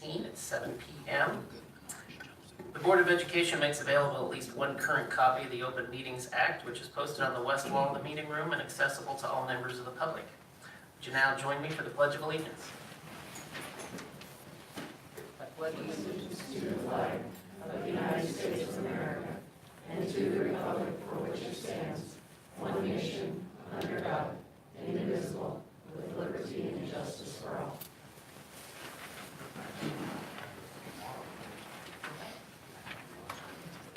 16 at 7 p.m. The Board of Education makes available at least one current copy of the Open Meetings Act, which is posted on the west wall of the meeting room and accessible to all members of the public. Would you now join me for the Pledge of Allegiance? I pledge allegiance to the flag of the United States of America and to the republic for which it stands, one nation, under God, indivisible, with liberty and justice for all.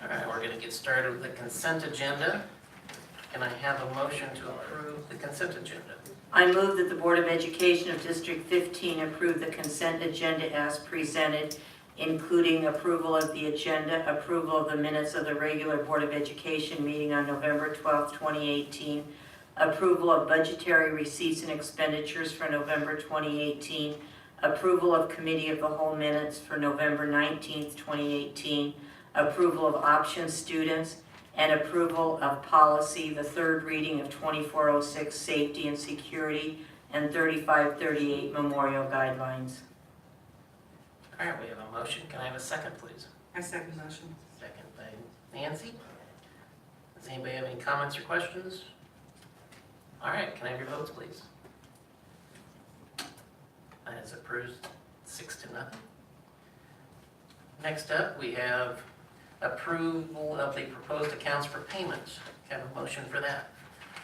All right, we're going to get started with the consent agenda. Can I have a motion to approve the consent agenda? I move that the Board of Education of District 15 approve the consent agenda as presented, including approval of the agenda, approval of the minutes of the regular Board of Education meeting on November 12, 2018, approval of budgetary receipts and expenditures for November 2018, approval of Committee of the Whole minutes for November 19, 2018, approval of option students, and approval of policy, the third reading of 2406, safety and security, and 3538, memorial guidelines. All right, we have a motion. Can I have a second, please? I second the motion. Second by Nancy. Does anybody have any comments or questions? All right, can I have your votes, please? That is approved 6-0. Next up, we have approval of the proposed accounts for payments. Can I have a motion for that?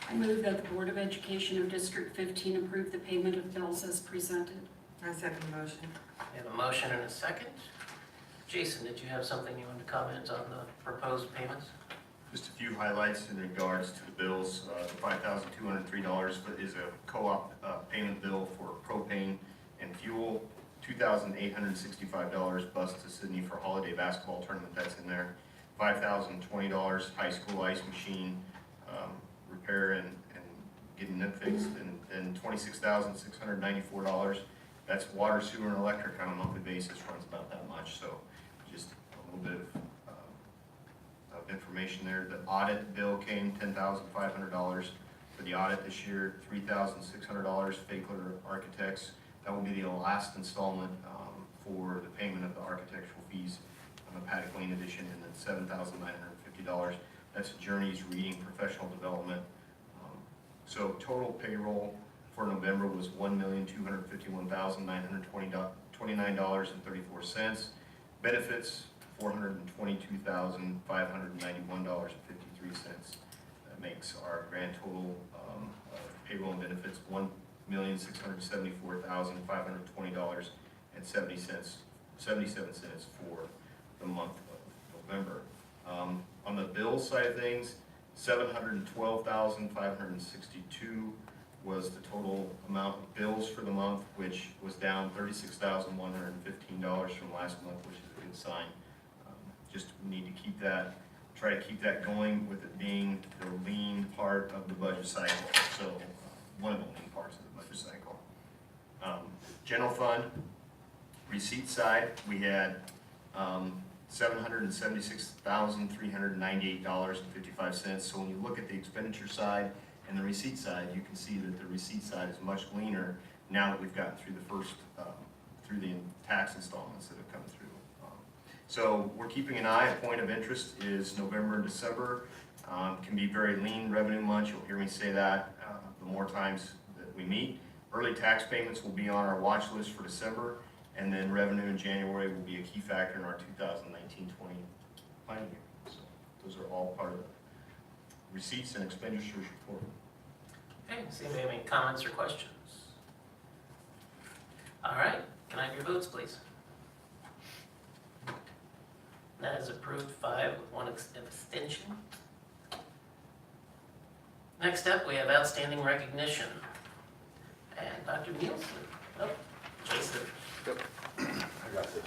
I move that the Board of Education of District 15 approve the payment of bills as presented. I second the motion. We have a motion and a second. Jason, did you have something you wanted to comment on the proposed payments? Just a few highlights in regards to the bills. The $5,203 is a co-op payment bill for propane and fuel. $2,865 bus to Sydney for holiday basketball tournament, that's in there. $5,020 high school ice machine repair and getting it fixed, and $26,694. That's water, sewer, and electric on a monthly basis, runs about that much. So just a little bit of information there. The audit bill came $10,500 for the audit this year. $3,600 Fakler Architects. That will be the last installment for the payment of the architectural fees on the Paddock Lane edition, and then $7,950. That's Journey's Reading Professional Development. So total payroll for November was $1,251,929.34. Benefits $422,591.53. That makes our grand total of payroll and benefits $1,674,520.77 for the month of November. On the bill side of things, $712,562 was the total amount of bills for the month, which was down $36,115 from last month, which is a good sign. Just need to try to keep that going, with it being the lean part of the budget cycle. So one of the lean parts of the budget cycle. General fund, receipt side, we had $776,398.55. So when you look at the expenditure side and the receipt side, you can see that the receipt side is much leaner now that we've gotten through the first, through the tax installments that have come through. So we're keeping an eye. A point of interest is November and December can be very lean revenue months. You'll hear me say that the more times that we meet. Early tax payments will be on our watch list for December, and then revenue in January will be a key factor in our 2019-20 planning year. So those are all part of the receipts and expenditures report. Okay, does anybody have any comments or questions? All right, can I have your votes, please? That is approved 5 with 1 abstention. Next up, we have outstanding recognition. And Dr. Nielsen. Oh, Jason. Yep, I got this.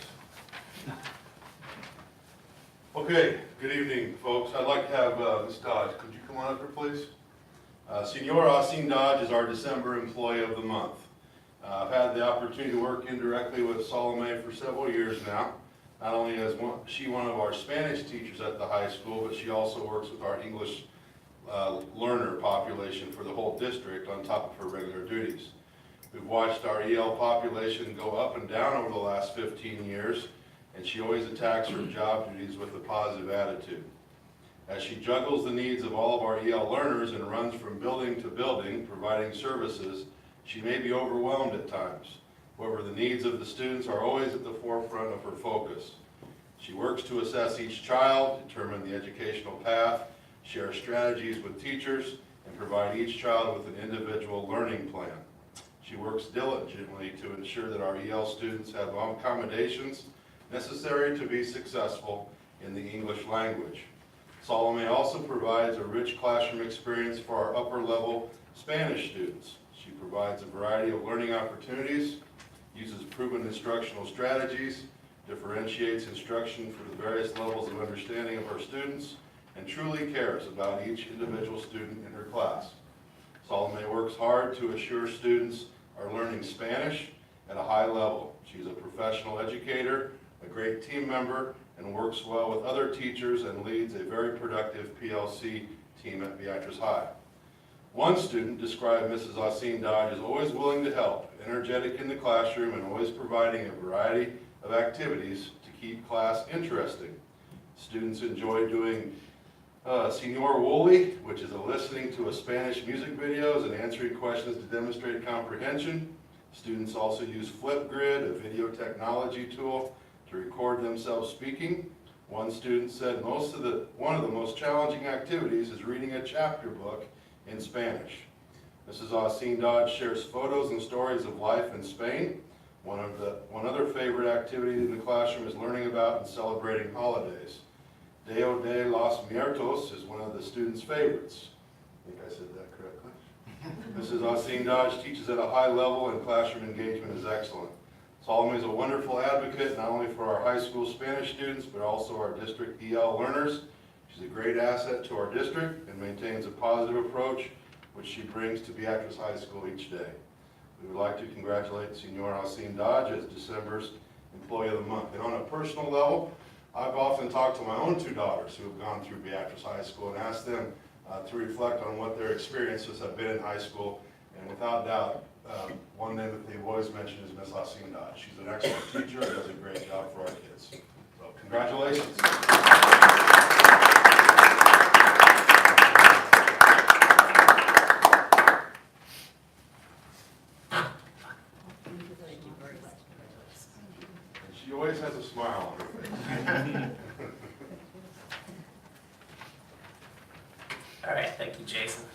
Okay, good evening, folks. I'd like to have Ms. Dodge. Could you come on up here, please? Senora Austin Dodge is our December Employee of the Month. I've had the opportunity to work indirectly with Salome for several years now. Not only is she one of our Spanish teachers at the high school, but she also works with our English learner population for the whole district on top of her regular duties. We've watched our EL population go up and down over the last 15 years, and she always attacks her job duties with a positive attitude. As she juggles the needs of all of our EL learners and runs from building to building providing services, she may be overwhelmed at times. However, the needs of the students are always at the forefront of her focus. She works to assess each child, determine the educational path, share strategies with teachers, and provide each child with an individual learning plan. She works diligently to ensure that our EL students have accommodations necessary to be successful in the English language. Salome also provides a rich classroom experience for our upper level Spanish students. She provides a variety of learning opportunities, uses proven instructional strategies, differentiates instruction for the various levels of understanding of our students, and truly cares about each individual student in her class. Salome works hard to assure students are learning Spanish at a high level. She's a professional educator, a great team member, and works well with other teachers and leads a very productive PLC team at Beatrice High. One student described Mrs. Ausine Dodge as always willing to help, energetic in the classroom, and always providing a variety of activities to keep class interesting. Students enjoy doing Senor Wooly, which is a listening to a Spanish music videos and answering questions to demonstrate comprehension. Students also use Flipgrid, a video technology tool, to record themselves speaking. One student said one of the most challenging activities is reading a chapter book in Spanish. Mrs. Ausine Dodge shares photos and stories of life in Spain. One other favorite activity in the classroom is learning about and celebrating holidays. Deo de los Muertos is one of the students' favorites. I think I said that correctly. Mrs. Ausine Dodge teaches at a high level and classroom engagement is excellent. Salome is a wonderful advocate not only for our high school Spanish students but also our district EL learners. She's a great asset to our district and maintains a positive approach which she brings to Beatrice High School each day. We would like to congratulate Senor Ausine Dodge as December's Employee of the Month. And on a personal level, I've often talked to my own two daughters who have gone through Beatrice High School and asked them to reflect on what their experiences have been in high school. And without doubt, one name that they've always mentioned is Miss Ausine Dodge. She's an excellent teacher and does a great job for our kids. So congratulations. She always has a smile on her face. All right, thank you, Jason.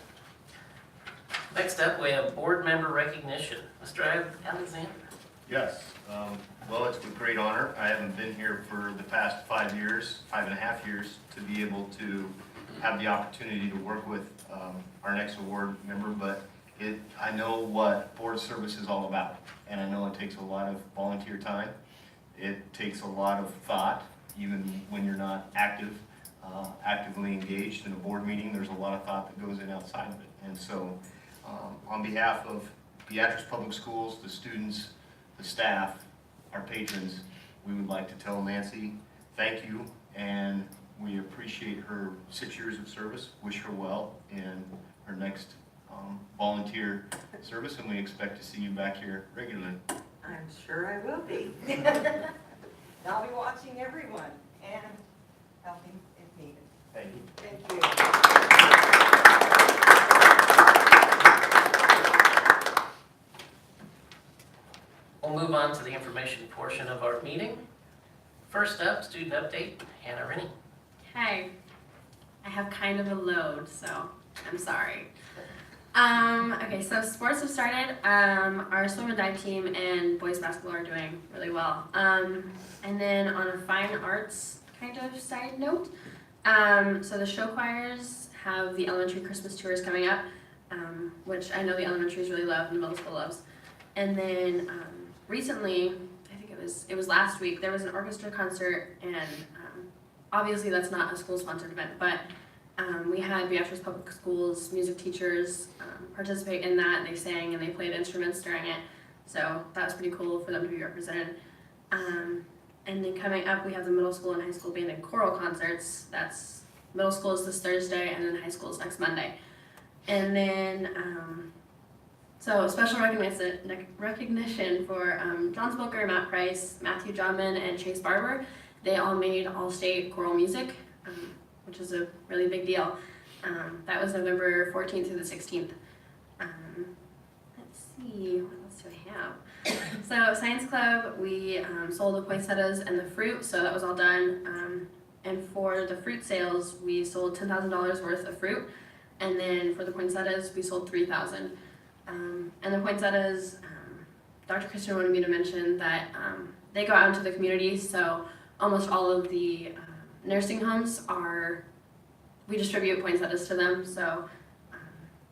Next up, we have board member recognition. Mr. Alexander. Yes, well, it's with great honor. I haven't been here for the past 5 years, 5.5 years, to be able to have the opportunity to work with our next award member, but I know what board service is all about, and I know it takes a lot of volunteer time. It takes a lot of thought, even when you're not actively engaged in a board meeting. There's a lot of thought that goes in outside of it. And so on behalf of Beatrice Public Schools, the students, the staff, our patrons, we would like to tell Nancy thank you, and we appreciate her 6 years of service. Wish her well in her next volunteer service, and we expect to see you back here regularly. I'm sure I will be. I'll be watching everyone and helping if needed. Thank you. Thank you. We'll move on to the information portion of our meeting. First up, student update, Hannah Rennie. Hey, I have kind of a load, so I'm sorry. Okay, so sports have started. Our swim and dive team and boys basketball are doing really well. And then on a fine arts kind of side note, so the show choirs have the elementary Christmas tours coming up, which I know the elementaries really love and the middle school loves. And then recently, I think it was last week, there was an orchestra concert, and obviously that's not a school-sponsored event, but we had Beatrice Public Schools music teachers participate in that. They sang and they played instruments during it, so that was pretty cool for them to be represented. And then coming up, we have the middle school and high school band and choral concerts. That's middle school is this Thursday, and then high school is next Monday. And then So special recognition for John Smoker, Matt Price, Matthew Drummond, and Chase Barber. They all made All-State choral music, which is a really big deal. That was November 14th through the 16th. Let's see, what else do I have? So Science Club, we sold the poinsettias and the fruit, so that was all done. And for the fruit sales, we sold $10,000 worth of fruit, and then for the poinsettias, we sold $3,000. And the poinsettias, Dr. Christian wanted me to mention that they go out into the community, so almost all of the nursing homes we distribute poinsettias to them, so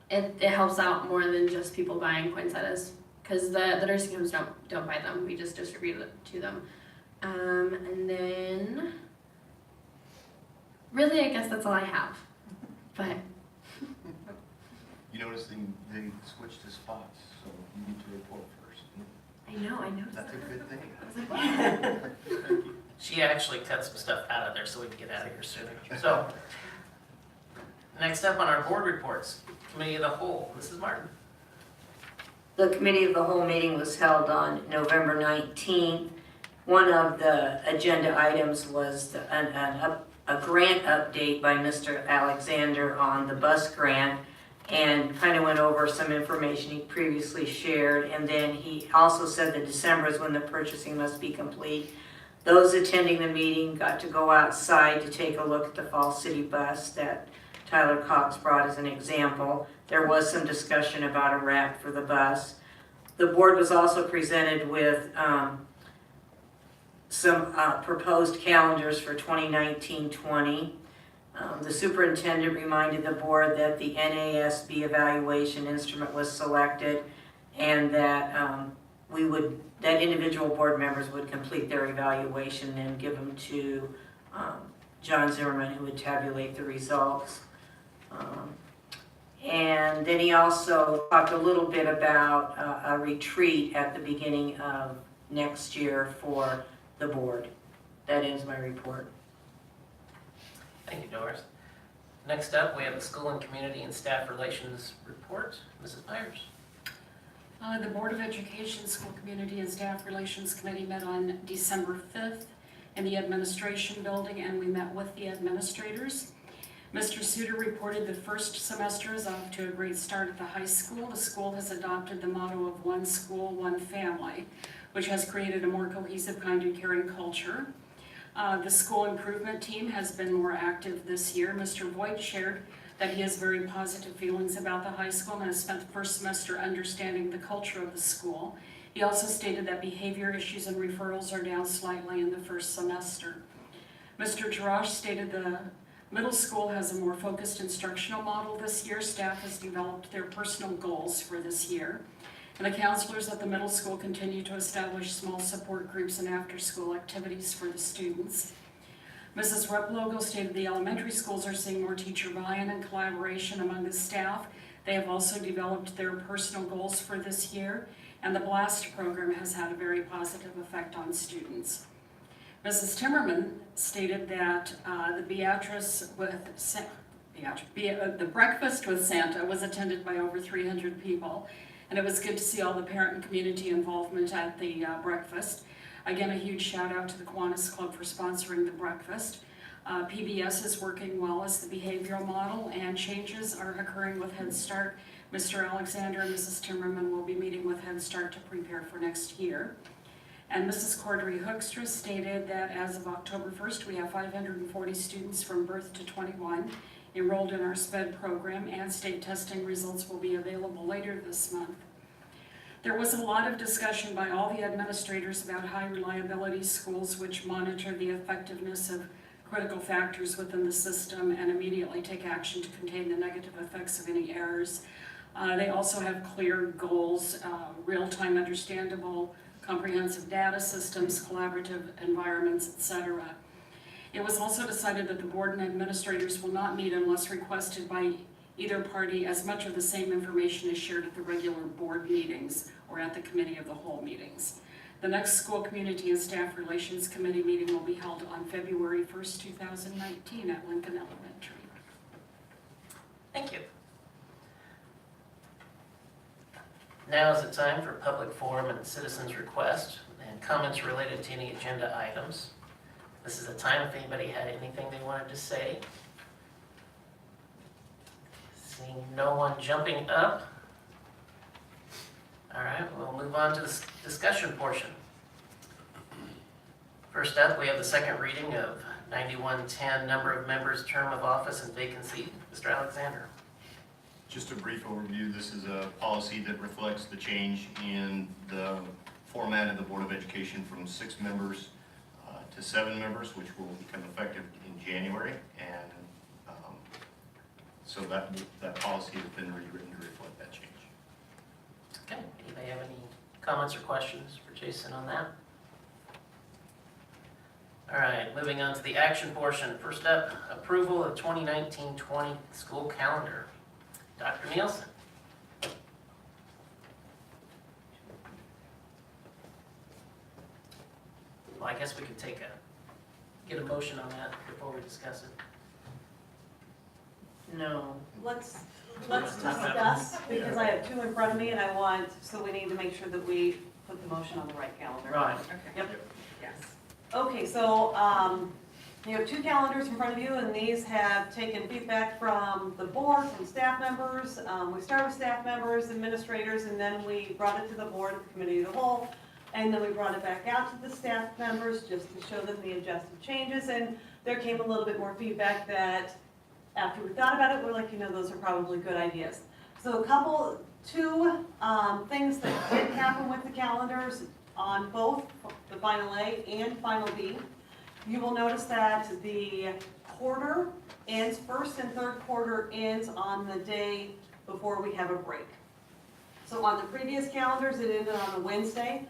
it helps out more than just people buying poinsettias, because the nursing homes don't buy them, we just distribute it to them. And then, really, I guess that's all I have, but You notice they switched to spots, so you need to report first. I know. That's a good thing. I was like, what? She actually cut some stuff out of there so we can get out of here sooner. So, next up on our board reports, Committee of the Whole, Mrs. Martin. The Committee of the Whole meeting was held on November 19th. One of the agenda items was a grant update by Mr. Alexander on the bus grant, and kind of went over some information he previously shared. And then he also said that December is when the purchasing must be complete. Those attending the meeting got to go outside to take a look at the Fall City bus that Tyler Cox brought as an example. There was some discussion about a wrap for the bus. The board was also presented with some proposed calendars for 2019-20. The superintendent reminded the board that the NASB evaluation instrument was selected, and that that individual board members would complete their evaluation and give them to John Zimmerman, who would tabulate the results. And then he also talked a little bit about a retreat at the beginning of next year for the board. That ends my report. Thank you, Doris. Next up, we have the School and Community and Staff Relations Report. Mrs. Myers. The Board of Education, School Community, and Staff Relations Committee met on December 5th in the Administration Building, and we met with the administrators. Mr. Suter reported the first semester is off to a great start at the high school. The school has adopted the motto of one school, one family, which has created a more cohesive, kind, and caring culture. The school improvement team has been more active this year. Mr. Voigt shared that he has very positive feelings about the high school and has spent the first semester understanding the culture of the school. He also stated that behavior issues and referrals are down slightly in the first semester. Mr. Jarash stated the middle school has a more focused instructional model this year. Staff has developed their personal goals for this year. And the counselors at the middle school continue to establish small support groups and after-school activities for the students. Mrs. Replogo stated the elementary schools are seeing more teacher buy-in and collaboration among the staff. They have also developed their personal goals for this year, and the BLAST program has had a very positive effect on students. Mrs. Timmerman stated that the breakfast with Santa was attended by over 300 people, and it was good to see all the parent and community involvement at the breakfast. Again, a huge shout out to the Kiwanis Club for sponsoring the breakfast. PBS is working well as the behavioral model, and changes are occurring with Head Start. Mr. Alexander and Mrs. Timmerman will be meeting with Head Start to prepare for next year. And Mrs. Cordery Hookstra stated that as of October 1st, we have 540 students from birth to 21 enrolled in our SPED program, and state testing results will be available later this month. There was a lot of discussion by all the administrators about high reliability schools which monitor the effectiveness of critical factors within the system and immediately take action to contain the negative effects of any errors. They also have clear goals, real-time understandable, comprehensive data systems, collaborative environments, etc. It was also decided that the board and administrators will not meet unless requested by either party, as much of the same information is shared at the regular board meetings or at the Committee of the Whole meetings. The next School Community and Staff Relations Committee meeting will be held on February 1st, 2019 at Lincoln Elementary. Thank you. Now is the time for public forum and citizens' request and comments related to any agenda items. This is a time if anybody had anything they wanted to say. Seeing no one jumping up. All right, we'll move on to the discussion portion. First up, we have the second reading of 9110, number of members, term of office, and vacancy. Mr. Alexander. Just a brief overview, this is a policy that reflects the change in the format of the Board of Education from 6 members to 7 members, which will become effective in January. And so that policy has been rewritten to reflect that change. Okay, anybody have any comments or questions for Jason on that? All right, moving on to the action portion. First up, approval of 2019-20 school calendar. Dr. Nielsen. Well, I guess we could get a motion on that before we discuss it. No. Let's discuss, because I have 2 in front of me and so we need to make sure that we put the motion on the right calendar. Right. Yep. Yes. Okay, so, you have 2 calendars in front of you, and these have taken feedback from the board, from staff members. We started with staff members, administrators, and then we brought it to the board, the committee of the whole, and then we brought it back out to the staff members just to show them the adjusted changes, and there came a little bit more feedback that after we thought about it, we're like, those are probably good ideas. So 2 things that did happen with the calendars on both the final A and final B. You will notice that the quarter ends, first and third quarter ends on the day before we have a break. So on the previous calendars, it ended on a Wednesday.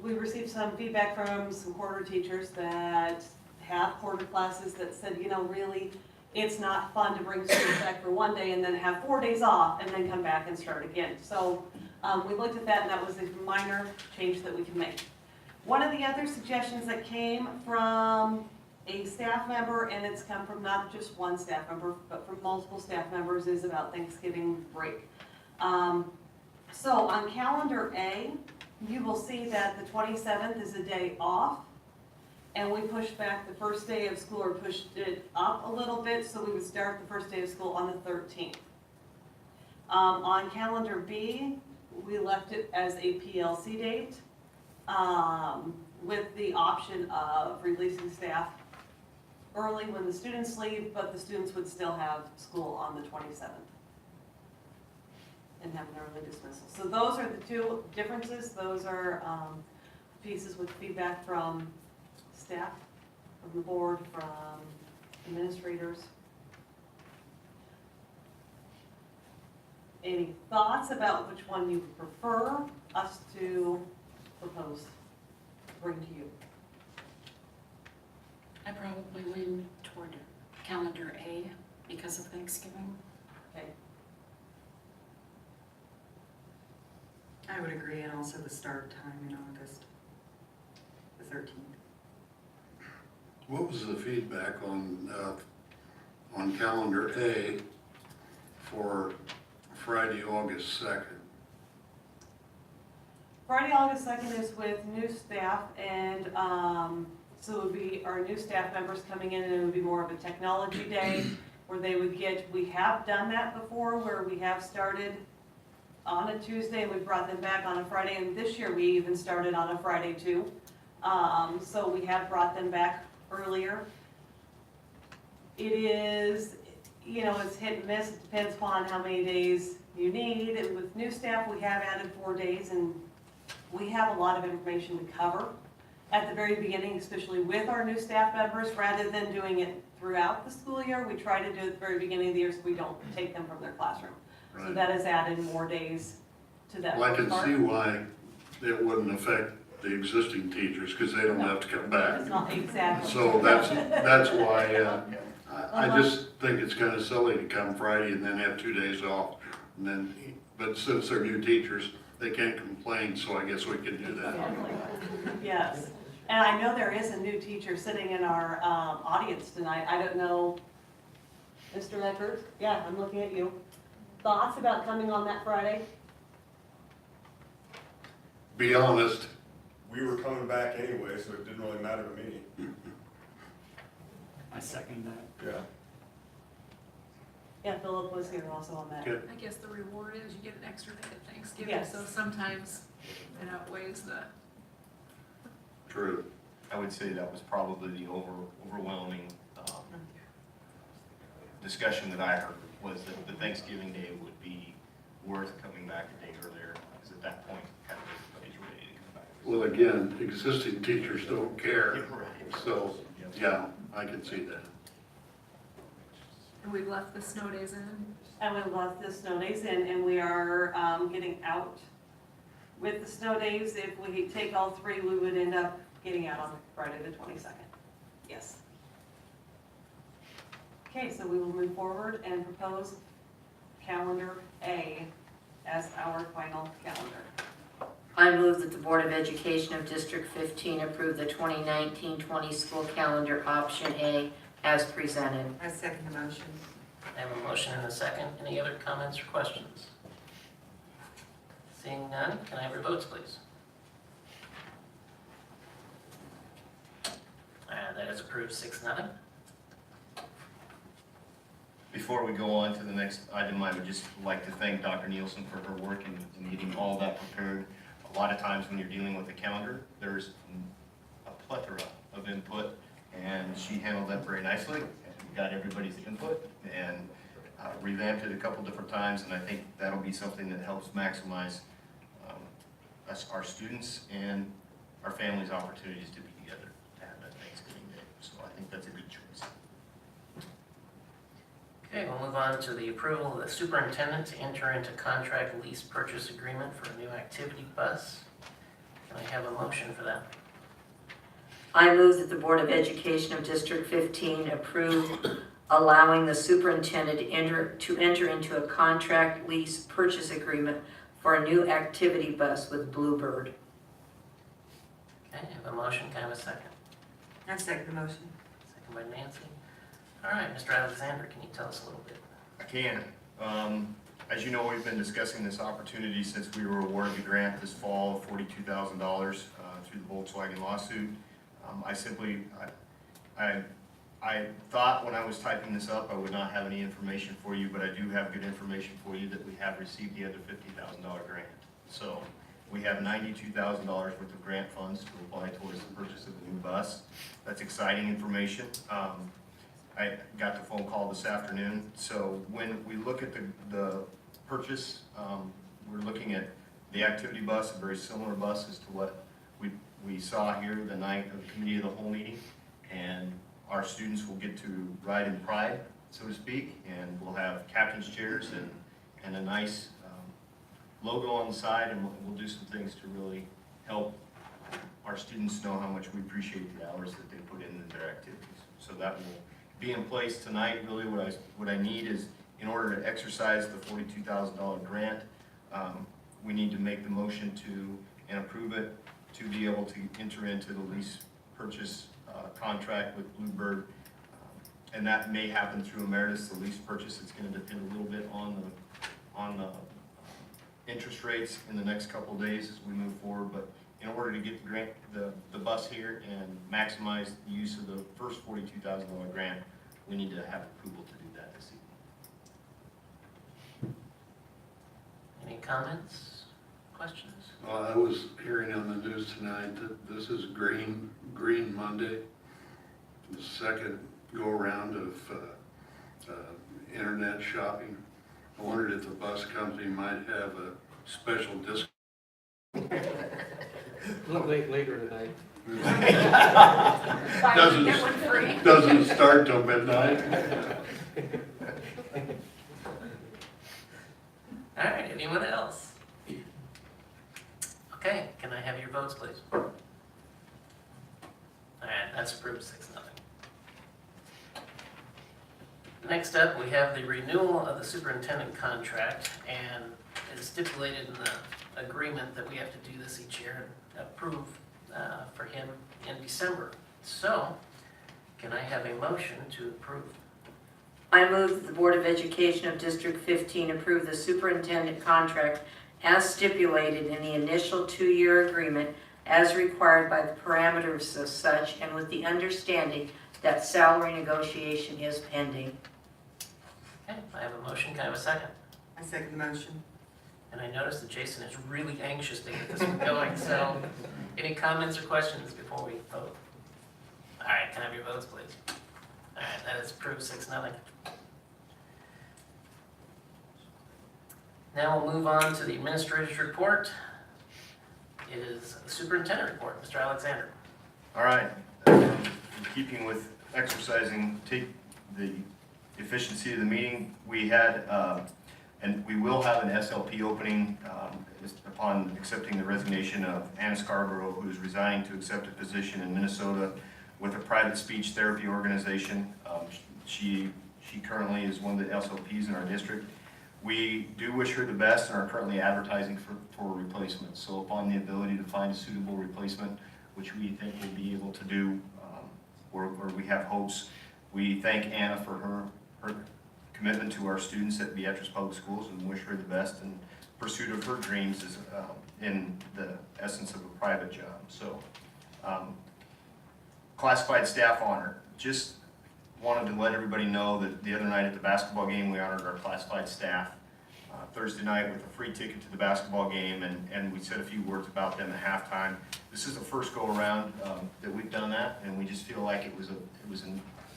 We received some feedback from some quarter teachers that have quarter classes that said, really, it's not fun to bring students back for one day and then have 4 days off and then come back and start again. So we looked at that, and that was a minor change that we can make. One of the other suggestions that came from a staff member, and it's come from not just one staff member, but from multiple staff members, is about Thanksgiving break. So on calendar A, you will see that the 27th is a day off, and we pushed back the first day of school, or pushed it up a little bit, so we would start the first day of school on the 13th. On calendar B, we left it as a PLC date, with the option of releasing staff early when the students leave, but the students would still have school on the 27th and have an early dismissal. So those are the 2 differences. Those are pieces with feedback from staff, from the board, from administrators. Any thoughts about which one you prefer us to propose, bring to you? I probably lean toward calendar A because of Thanksgiving. Okay. I would agree, and also the start time in August, the 13th. What was the feedback on calendar A for Friday, August 2nd? Friday, August 2nd is with new staff, and so it would be our new staff members coming in, and it would be more of a technology day where they would we have done that before, where we have started on a Tuesday and we brought them back on a Friday, and this year we even started on a Friday too. So we have brought them back earlier. It is, it's hit and miss. It depends upon how many days you need. And with new staff, we have added 4 days, and we have a lot of information to cover at the very beginning, especially with our new staff members, rather than doing it throughout the school year. We try to do it at the very beginning of the year so we don't take them from their classroom. So Right. that has added more days to that. Well, I can part. see why it wouldn't affect the existing teachers, because they don't have to come back. It's not exactly. So that's why, I just think it's kind of silly to come Friday and then have 2 days off. And then, but since they're new teachers, they can't complain, so I guess we can do that. Exactly. Yes, and I know there is a new teacher sitting in our audience tonight. I don't know, Mr. Eckert? Yeah, I'm looking at you. Thoughts about coming on that Friday? be honest, We were coming back anyway, so it didn't really matter to me. I second that. Yeah. Yeah, Philip was here also on that. Good. I guess the reward is you get an extra day at Thanksgiving, Yes. so sometimes it outweighs the. true. I would say that was probably the overwhelming discussion that I heard, was that the Thanksgiving Day would be worth coming back a day earlier, because at that point, kind of everybody's ready to come back. Well, again, existing teachers don't care, Yeah, right. so, yeah, I can see that. And we've left the snow days in. And we left the snow days in, and we are getting out with the snow days. If we take all three, we would end up getting out on Friday the 22nd. Yes. Okay, so we will move forward and propose calendar A as our final calendar. I move that the Board of Education of District 15 approve the 2019-20 school calendar option A as presented. I second the motion. I have a motion and a second. Any other comments or questions? Seeing none, can I have your votes, please? That is approved 6-0. Before we go on to the next item, I would just like to thank Dr. Nielsen for her work in getting all that prepared. A lot of times when you're dealing with the calendar, there's a plethora of input, and she handled that very nicely, and got everybody's input, and revamped it a couple different times, and I think that'll be something that helps maximize our students and our families' opportunities to be together, to have that Thanksgiving Day. So I think that's a good choice. Okay, we'll move on to the approval of the superintendent to enter into contract lease purchase agreement for a new activity bus. Can I have a motion for that? I move that the Board of Education of District 15 approve allowing the superintendent to enter into a contract lease purchase agreement for a new activity bus with Bluebird. Okay, I have a motion, can I have a second? I second the motion. Second by Nancy. All right, Mr. Alexander, can you tell us a little bit? I can. As you know, we've been discussing this opportunity since we were awarded the grant this fall of $42,000 through the Volkswagen lawsuit. I thought when I was typing this up, I would not have any information for you, but I do have good information for you that we have received the other $50,000 grant. So we have $92,000 worth of grant funds to apply towards the purchase of a new bus. That's exciting information. I got the phone call this afternoon. So when we look at the purchase, we're looking at the activity bus, a very similar bus as to what we saw here the night of the committee of the whole meeting. And our students will get to ride in pride, so to speak, and we'll have captain's chairs and a nice logo on the side, and we'll do some things to really help our students know how much we appreciate the hours that they put into their activities. So that will be in place tonight. Really what I need is, in order to exercise the $42,000 grant, we need to make the motion to, and approve it, to be able to enter into the lease purchase contract with Bluebird. And that may happen through Emeritus, the lease purchase. It's going to depend a little bit on the interest rates in the next couple of days as we move forward. But in order to get the bus here and maximize the use of the first $42,000 grant, we need to have approval to do that this evening. Any comments, questions? Well, I was hearing on the news tonight that this is Green Monday, the second go-around of internet shopping. I wondered if the bus company might have a special discount. A little late later tonight. Buy one, get one free. Doesn't start till midnight. All right, anyone else? Okay, can I have your votes, please? All right, that's approved 6-0. Next up, we have the renewal of the superintendent contract, and it is stipulated in the agreement that we have to do this each year and approve for him in December. So, can I have a motion to approve? I move that the Board of Education of District 15 approve the superintendent contract as stipulated in the initial 2-year agreement as required by the parameters of such, and with the understanding that salary negotiation is pending. Okay, I have a motion, can I have a second? I second the motion. And I noticed that Jason is really anxious to get this one going, so any comments or questions before we vote? All right, can I have your votes, please? All right, that is approved 6-0. Now we'll move on to the administrator's report. It is the superintendent report, Mr. Alexander. All right, in keeping with exercising, take the efficiency of the meeting, we had, and we will have an SLP opening upon accepting the resignation of Anna Scarborough, who is resigning to accept a position in Minnesota with a private speech therapy organization. She currently is one of the SLPs in our district. We do wish her the best and are currently advertising for replacement. So upon the ability to find a suitable replacement, which we think we'll be able to do, or we have hopes, we thank Anna for her commitment to our students at Beatrice Public Schools and wish her the best in pursuit of her dreams is in the essence of a private job. So classified staff honor. Just wanted to let everybody know that the other night at the basketball game, we honored our classified staff Thursday night with a free ticket to the basketball game, and we said a few words about them at halftime. This is the first go around that we've done that, and we just feel like it was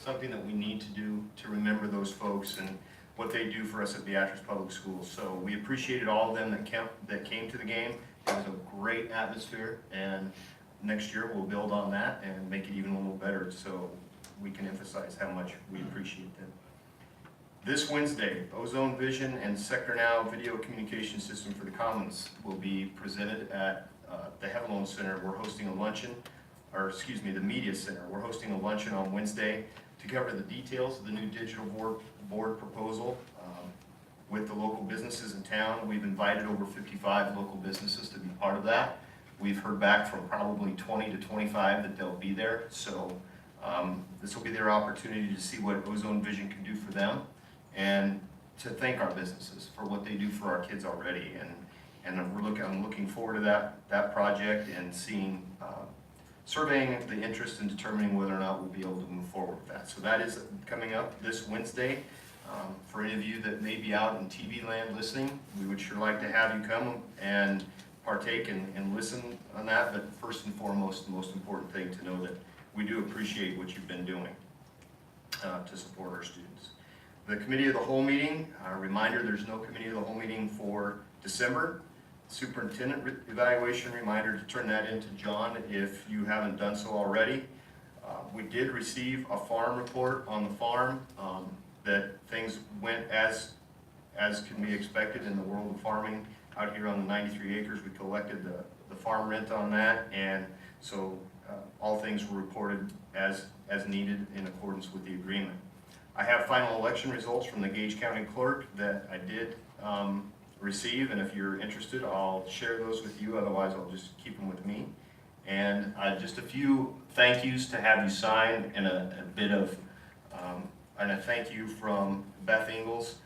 something that we need to do to remember those folks and what they do for us at Beatrice Public Schools. So we appreciated all of them that came to the game. It was a great atmosphere, and next year we'll build on that and make it even a little better so we can emphasize how much we appreciate them. This Wednesday, Ozone Vision and Sector Now video communication system for the Commons will be presented at the Heavenloan Center. We're hosting a luncheon, or excuse me, the Media Center. We're hosting a luncheon on Wednesday to cover the details of the new digital board proposal with the local businesses in town. We've invited over 55 local businesses to be part of that. We've heard back from probably 20 to 25 that they'll be there. So this will be their opportunity to see what Ozone Vision can do for them and to thank our businesses for what they do for our kids already. And I'm looking forward to that project and seeing, surveying the interest in determining whether or not we'll be able to move forward with that. So that is coming up this Wednesday. For any of you that may be out in TV land listening, we would sure like to have you come and partake and listen on that. But first and foremost, the most important thing to know that we do appreciate what you've been doing to support our students. The Committee of the Whole meeting, reminder, there's no Committee of the Whole meeting for December. Superintendent evaluation, reminder to turn that into John if you haven't done so already. We did receive a farm report on the farm that things went as can be expected in the world of farming out here on the 93 acres. We collected the farm rent on that, and so all things were reported as needed in accordance with the agreement. I have final election results from the Gage County Clerk that I did receive, and if you're interested, I'll share those with you. Otherwise, I'll just keep them with me. And just a few thank yous to have you sign, and a bit of and a thank you from Beth Ingalls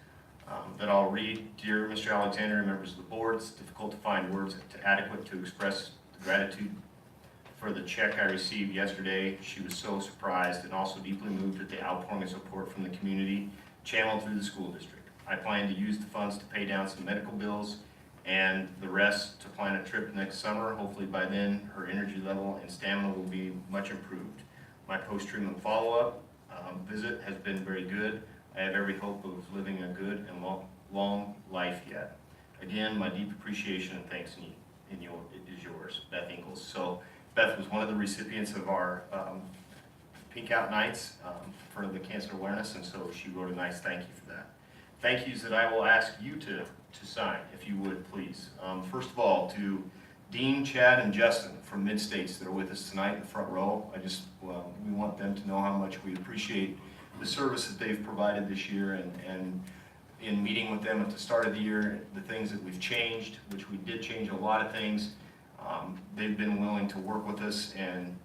that I'll read. Dear Mr. Alexander and members of the board, it's difficult to find words adequate to express the gratitude for the check I received yesterday. She was so surprised and also deeply moved at the outpouring of support from the community channeled through the school district. I plan to use the funds to pay down some medical bills and the rest to plan a trip next summer. Hopefully by then her energy level and stamina will be much improved. My post-treatment follow-up visit has been very good. I have every hope of living a good and long life yet. Again, my deep appreciation and thanks is yours, Beth Ingalls. So Beth was one of the recipients of our Pink Out Nights for the cancer awareness, and so she wrote a nice thank you for that. Thank yous that I will ask you to sign, if you would, please. First of all, to Dean, Chad, and Justin from Mid-States that are with us tonight in the front row. We want them to know how much we appreciate the service that they've provided this year, and in meeting with them at the start of the year, the things that we've changed, which we did change a lot of things. They've been willing to work with us and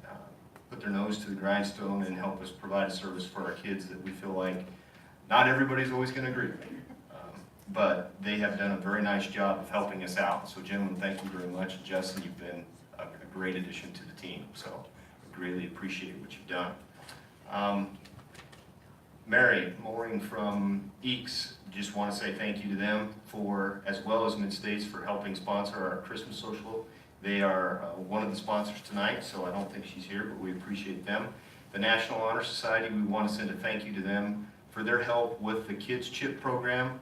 put their nose to the grindstone and help us provide a service for our kids that we feel like not everybody's always going to agree with. but they have done a very nice job of helping us out. So gentlemen, thank you very much. And Justin, you've been a great addition to the team, so I greatly appreciate what you've done. Mary, Maureen from EECS, just want to say thank you to them for, as well as Mid-States, for helping sponsor our Christmas social. They are one of the sponsors tonight, so I don't think she's here, but we appreciate them. The National Honor Society, we want to send a thank you to them for their help with the Kids Chip program.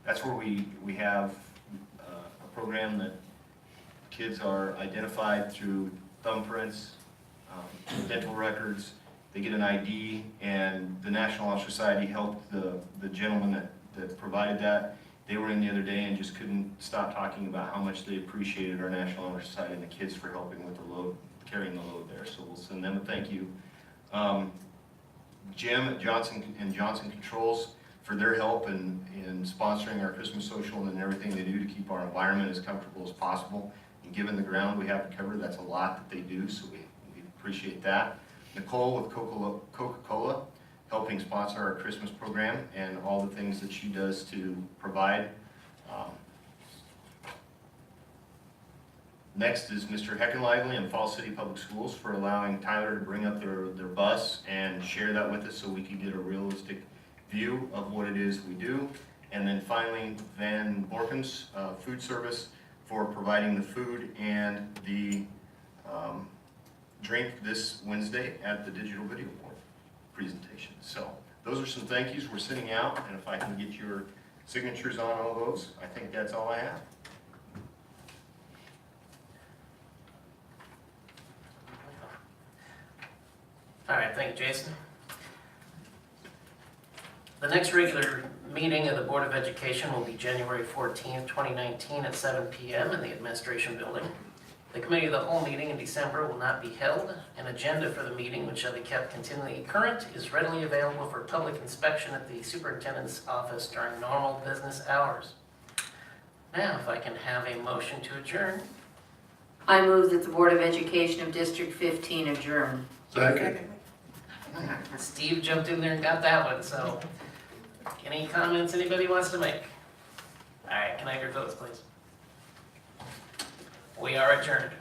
That's where we have a program that kids are identified through thumbprints, dental records. They get an ID, and the National Honor Society helped the gentleman that provided that. They were in the other day and just couldn't stop talking about how much they appreciated our National Honor Society and the kids for helping with the load, carrying the load there. So we'll send them a thank you. Jim at Johnson Controls for their help in sponsoring our Christmas social and everything they do to keep our environment as comfortable as possible. And given the ground we have to cover, that's a lot that they do, so we appreciate that. Nicole with Coca-Cola, helping sponsor our Christmas program and all the things that she does to provide. Next is Mr. Heckenlively and Falls City Public Schools for allowing Tyler to bring up their bus and share that with us so we can get a realistic view of what it is we do. And then finally, Van Borkens Food Service for providing the food and the drink this Wednesday at the digital video board presentation. So those are some thank yous we're sending out, and if I can get your signatures on all those, I think that's all I have. All right, thank you, Jason. The next regular meeting of the Board of Education will be January 14th, 2019 at 7 p.m. in the Administration Building. The Committee of the Whole meeting in December will not be held. An agenda for the meeting, which shall be kept continually current, is readily available for public inspection at the Superintendent's office during normal business hours. Now, if I can have a motion to adjourn. I move that the Board of Education of District 15 adjourn. Second. Steve jumped in there and got that one, so any comments anybody wants to make? All right, can I have your votes, please? We are adjourned.